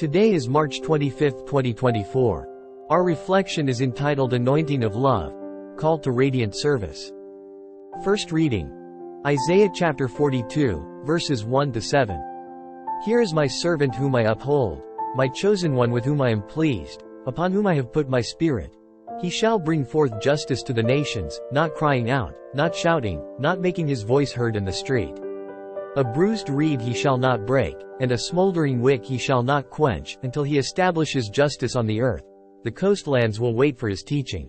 Today is March 25, 2024. Our reflection is entitled Anointing of Love, Call to Radiant Service. First reading. Isaiah chapter 42, verses 1-7. Here is my servant whom I uphold, my chosen one with whom I am pleased, upon whom I have put my spirit. He shall bring forth justice to the nations, not crying out, not shouting, not making his voice heard in the street. A bruised reed he shall not break, and a smoldering wick he shall not quench, until he establishes justice on the earth. The coastlands will wait for his teaching.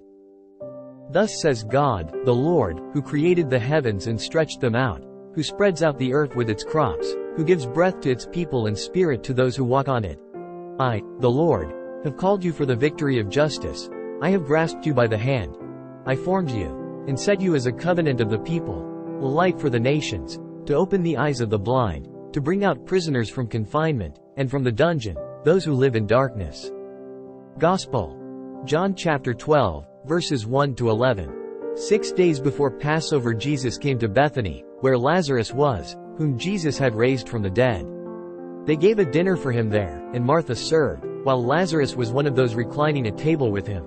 Thus says God, the Lord, who created the heavens and stretched them out, who spreads out the earth with its crops, who gives breath to its people and spirit to those who walk on it. I, the Lord, have called you for the victory of justice. I have grasped you by the hand. I formed you, and set you as a covenant of the people, a light for the nations, to open the eyes of the blind, to bring out prisoners from confinement, and from the dungeon, those who live in darkness. Gospel. John chapter 12, verses 1-11. 6 days before Passover Jesus came to Bethany, where Lazarus was, whom Jesus had raised from the dead. They gave a dinner for him there, and Martha served, while Lazarus was one of those reclining at table with him.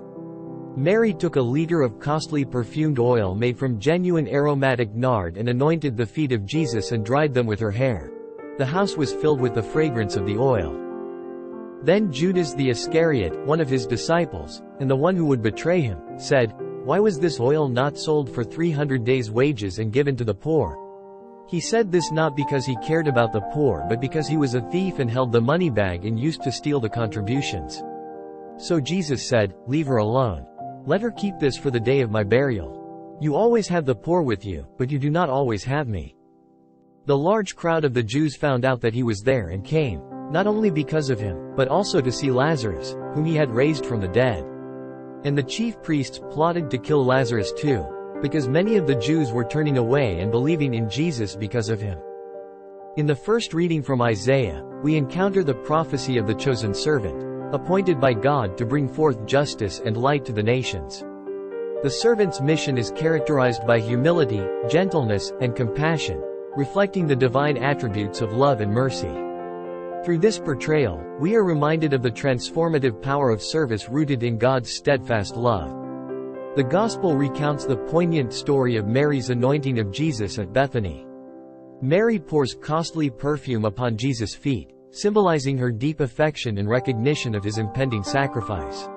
Mary took a liter of costly perfumed oil made from genuine aromatic nard and anointed the feet of Jesus and dried them with her hair. The house was filled with the fragrance of the oil. Then Judas the Iscariot, one of his disciples, and the one who would betray him, said, "Why was this oil not sold for 300 days' wages and given to the poor?" He said this not because he cared about the poor but because he was a thief and held the money bag and used to steal the contributions. So Jesus said, "Leave her alone. Let her keep this for the day of my burial. You always have the poor with you, but you do not always have me." The large crowd of the Jews found out that he was there and came, not only because of him, but also to see Lazarus, whom he had raised from the dead. And the chief priests plotted to kill Lazarus too, because many of the Jews were turning away and believing in Jesus because of him. In the first reading from Isaiah, we encounter the prophecy of the chosen servant, appointed by God to bring forth justice and light to the nations. The servant's mission is characterized by humility, gentleness, and compassion, reflecting the divine attributes of love and mercy. Through this portrayal, we are reminded of the transformative power of service rooted in God's steadfast love. The Gospel recounts the poignant story of Mary's anointing of Jesus at Bethany. Mary pours costly perfume upon Jesus' feet, symbolizing her deep affection and recognition of his impending sacrifice.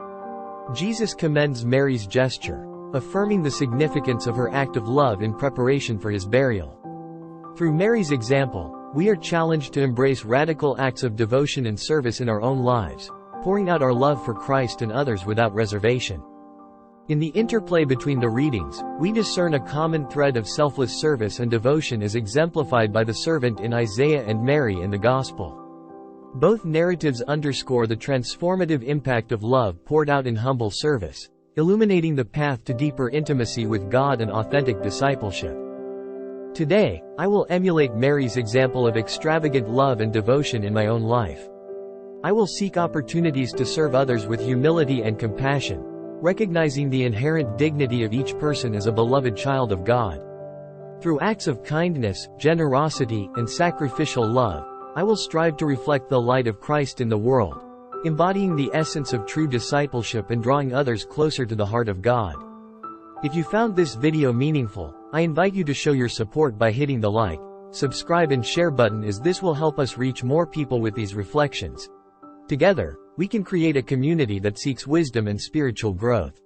Jesus commends Mary's gesture, affirming the significance of her act of love in preparation for his burial. Through Mary's example, we are challenged to embrace radical acts of devotion and service in our own lives, pouring out our love for Christ and others without reservation. In the interplay between the readings, we discern a common thread of selfless service and devotion as exemplified by the servant in Isaiah and Mary in the Gospel. Both narratives underscore the transformative impact of love poured out in humble service, illuminating the path to deeper intimacy with God and authentic discipleship. Today, I will emulate Mary's example of extravagant love and devotion in my own life. I will seek opportunities to serve others with humility and compassion, recognizing the inherent dignity of each person as a beloved child of God. Through acts of kindness, generosity, and sacrificial love, I will strive to reflect the light of Christ in the world, embodying the essence of true discipleship and drawing others closer to the heart of God. If you found this video meaningful, I invite you to show your support by hitting the like, subscribe and share button, as this will help us reach more people with these reflections. Together, we can create a community that seeks wisdom and spiritual growth.